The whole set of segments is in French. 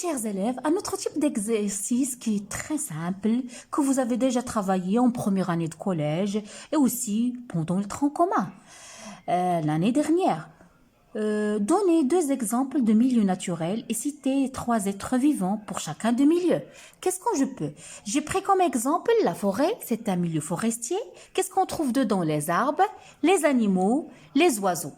chers élèves, un autre type d'exercice qui est très simple, que vous avez déjà travaillé en première année de collège et aussi pendant le tronc commun l'année dernière. Donnez 2 exemples de milieux naturels et citez 3 êtres vivants pour chacun des milieux. Qu'est-ce que je peux? J'ai pris comme exemple la forêt, c'est un milieu forestier. Qu'est-ce qu'on trouve dedans? Les arbres, les animaux, les oiseaux.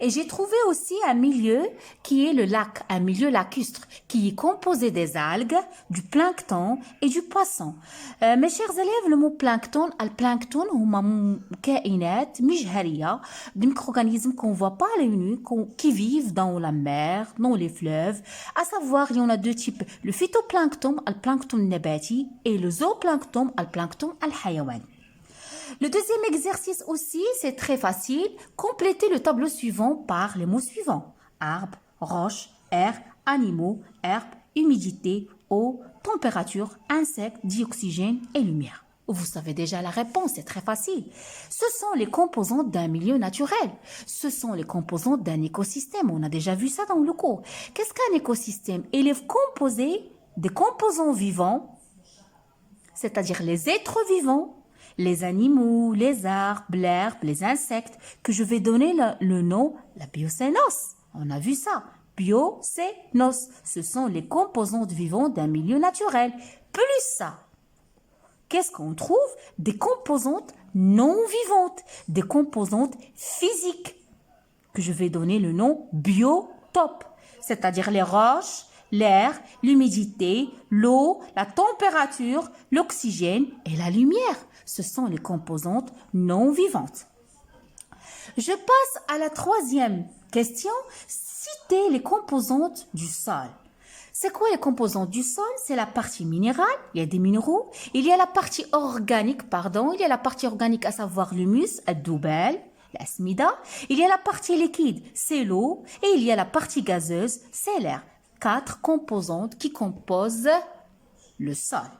Et j'ai trouvé aussi un milieu qui est le lac, un milieu lacustre, qui est composé des algues, du plancton et du poisson. Mes chers élèves, le mot plancton, البلانكتون هما كائنات مجهرية, des micro-organismes qu'on voit pas à l'œil nu, qui vivent dans la mer, dans les fleuves. À savoir, il y en a 2 types, le phytoplancton, البلانكتون النباتي, et le zooplancton, البلانكتون الحيواني. Le deuxième exercice aussi, c'est très facile. Complétez le tableau suivant par les mots suivants. Arbre, roche, air, animaux, herbe, humidité, eau, température, insectes, dioxygène et lumière. Vous savez déjà la réponse, c'est très facile. Ce sont les composantes d'un milieu naturel. Ce sont les composantes d'un écosystème. On a déjà vu ça dans le cours. Qu'est-ce qu'un écosystème? Il est composé des composants vivants, c'est-à-dire les êtres vivants, les animaux, les arbres, l'herbe, les insectes, que je vais donner le nom, la biocénose. On a vu ça. Biocénose. Ce sont les composantes vivantes d'un milieu naturel. Plus ça. Qu'est-ce qu'on trouve? Des composantes non vivantes, des composantes physiques, que je vais donner le nom biotope. C'est-à-dire les roches, l'air, l'humidité, l'eau, la température, l'oxygène et la lumière. Ce sont les composantes non vivantes. Je passe à la 3e question. Citez les composantes du sol. C'est quoi les composantes du sol? C'est la partie minérale, il y a des minéraux. Il y a la partie organique, il y a la partie organique à savoir l'humus, الذبال, l'asmida. Il y a la partie liquide, c'est l'eau. Et il y a la partie gazeuse, c'est l'air. 4 composantes qui composent le sol.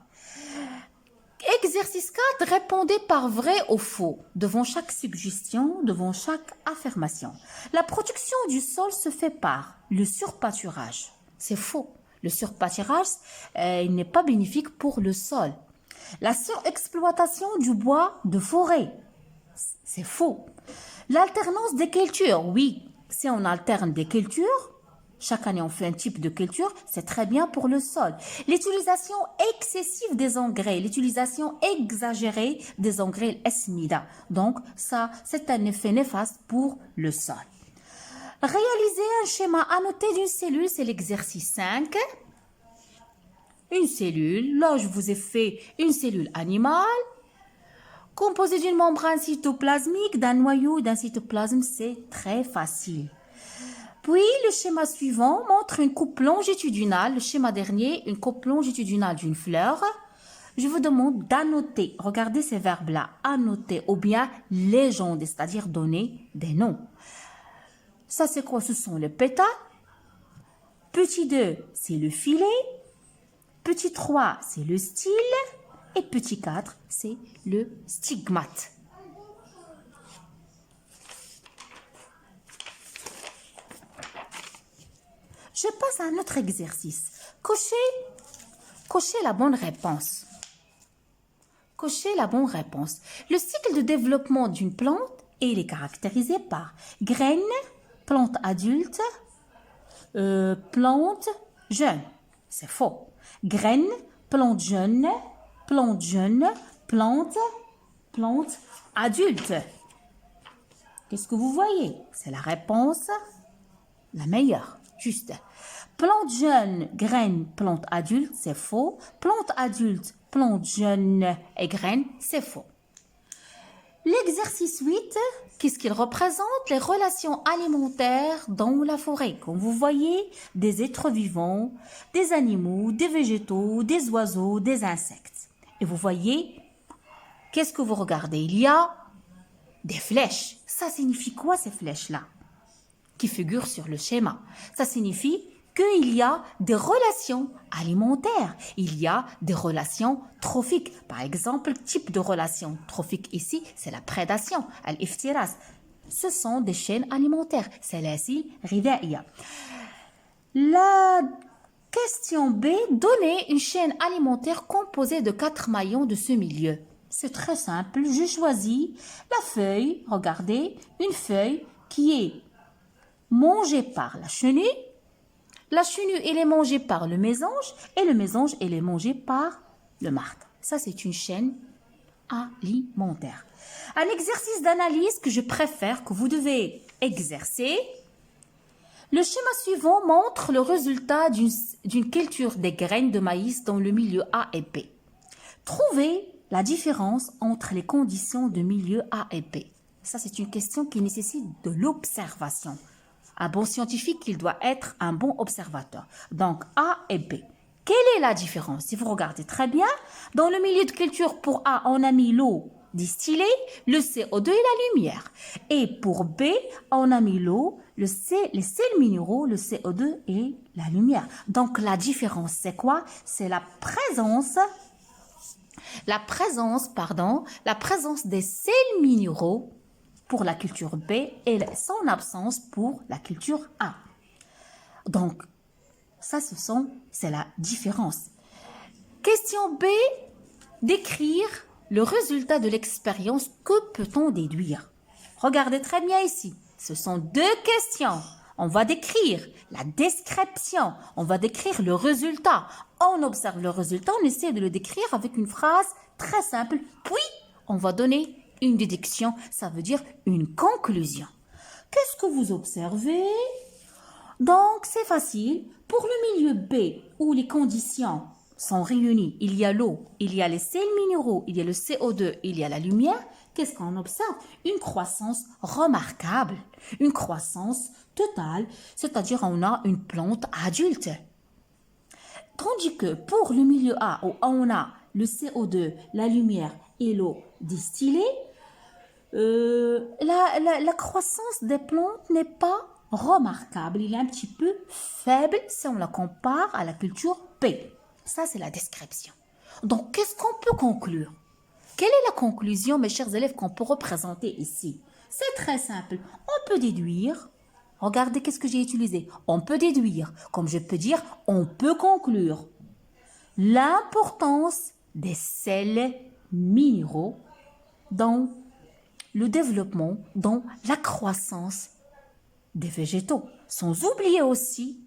Exercice 4, répondez par vrai ou faux devant chaque suggestion, devant chaque affirmation. La production du sol se fait par le surpâturage. C'est faux. Le surpâturage, il n'est pas bénéfique pour le sol. La surexploitation du bois de forêt, c'est faux. L'alternance des cultures, oui. Si on alterne des cultures, chaque année on fait un type de culture, c'est très bien pour le sol. L'utilisation excessive des engrais, l'utilisation exagérée des engrais, l'asmida. Donc ça, c'est un effet néfaste pour le sol. Réaliser un schéma annoté d'une cellule, c'est l'exercice 5. Une cellule, là je vous ai fait une cellule animale, composée d'une membrane cytoplasmique, d'un noyau et d'un cytoplasme, c'est très facile. Puis, le schéma suivant montre une coupe longitudinale. Le schéma dernier, une coupe longitudinale d'une fleur. Je vous demande d'annoter. Regardez ces verbes-là. Annoter ou bien légender, c'est-à-dire donner des noms. Ça, c'est quoi? Ce sont les pétales. Petit 2, c'est le filet. Petit 3, c'est le style. Et petit 4, c'est le stigmate. Je passe à un autre exercice. Cochez la bonne réponse. Cochez la bonne réponse. Le cycle de développement d'une plante, il est caractérisé par graines, plante adulte, plante jeune. C'est faux. Graines, plante jeune, plante adulte. Qu'est-ce que vous voyez? C'est la réponse la meilleure. Juste. Plante jeune, graine, plante adulte, c'est faux. Plante adulte, plante jeune et graine, c'est faux. L'exercice 8, qu'est-ce qu'il représente? Les relations alimentaires dans la forêt. Comme vous voyez, des êtres vivants, des animaux, des végétaux, des oiseaux, des insectes. Et vous voyez, qu'est-ce que vous regardez? Il y a des flèches. Ça signifie quoi ces flèches-là? Qui figurent sur le schéma. Ça signifie qu'il y a des relations alimentaires, il y a des relations trophiques. Par exemple, le type de relation trophique ici, c'est la prédation, al-iftiras. Ce sont des chaînes alimentaires, سلاسل غذائية. La Question B. Donnez une chaîne alimentaire composée de 4 maillons de ce milieu. C'est très simple. Je choisis la feuille. Regardez, une feuille qui est mangée par la chenille. La chenille, elle est mangée par le mésange. Et le mésange, elle est mangée par le martre. Ça, c'est une chaîne alimentaire. Un exercice d'analyse que je préfère que vous devez exercer. Le schéma suivant montre le résultat d'une culture des graines de maïs dans le milieu A et B. Trouvez la différence entre les conditions de milieu A et B. Ça, c'est une question qui nécessite de l'observation. Un bon scientifique, il doit être un bon observateur. Donc, A et B. Quelle est la différence? Si vous regardez très bien, dans le milieu de culture, pour A, on a mis l'eau distillée, le CO2 et la lumière. Et pour B, on a mis l'eau, les sels minéraux, le CO2 et la lumière. Donc, la différence, c'est quoi? C'est la présence des sels minéraux pour la culture B et son absence pour la culture A. Donc, ça, c'est la différence. Question B, décrire le résultat de l'expérience. Que peut-on déduire? Regardez très bien ici. Ce sont deux questions. On va décrire la description. On va décrire le résultat. On observe le résultat. On essaie de le décrire avec une phrase très simple. Puis, on va donner une déduction. Ça veut dire une conclusion. Qu'est-ce que vous observez? Donc, c'est facile. Pour le milieu B, où les conditions sont réunies, il y a l'eau, il y a les sels minéraux, il y a le CO2, il y a la lumière, qu'est-ce qu'on observe? Une croissance remarquable, une croissance totale, c'est-à-dire on a une plante adulte. Tandis que pour le milieu A, où on a le CO2, la lumière et l'eau distillée, la croissance des plantes n'est pas remarquable, il est un petit peu faible si on la compare à la culture B. Ça, c'est la description. Donc, qu'est-ce qu'on peut conclure? Quelle est la conclusion, mes chers élèves, qu'on peut représenter ici? C'est très simple. On peut déduire. Regardez qu'est-ce que j'ai utilisé. On peut déduire. Comme je peux dire, on peut conclure. L'importance des sels minéraux dans le développement, dans la croissance des végétaux. Sans oublier aussi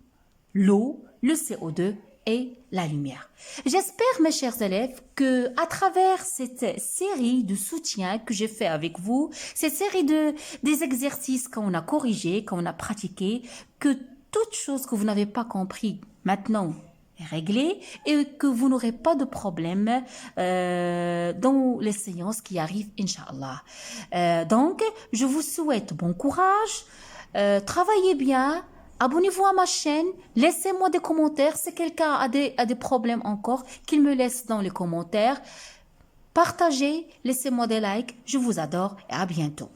l'eau, le CO2 et la lumière. J'espère, mes chers élèves, que à travers cette série de soutien que j'ai fait avec vous, cette série des exercices qu'on a corrigés, qu'on a pratiqués, que toute chose que vous n'avez pas compris maintenant est réglée et que vous n'aurez pas de problème dans les séances qui arrivent, Inch'Allah. Donc, je vous souhaite bon courage, travaillez bien. Abonnez-vous à ma chaîne, laissez-moi des commentaires. Si quelqu'un a des problèmes encore, qu'il me laisse dans les commentaires. Partagez, laissez-moi des likes. Je vous adore et à bientôt.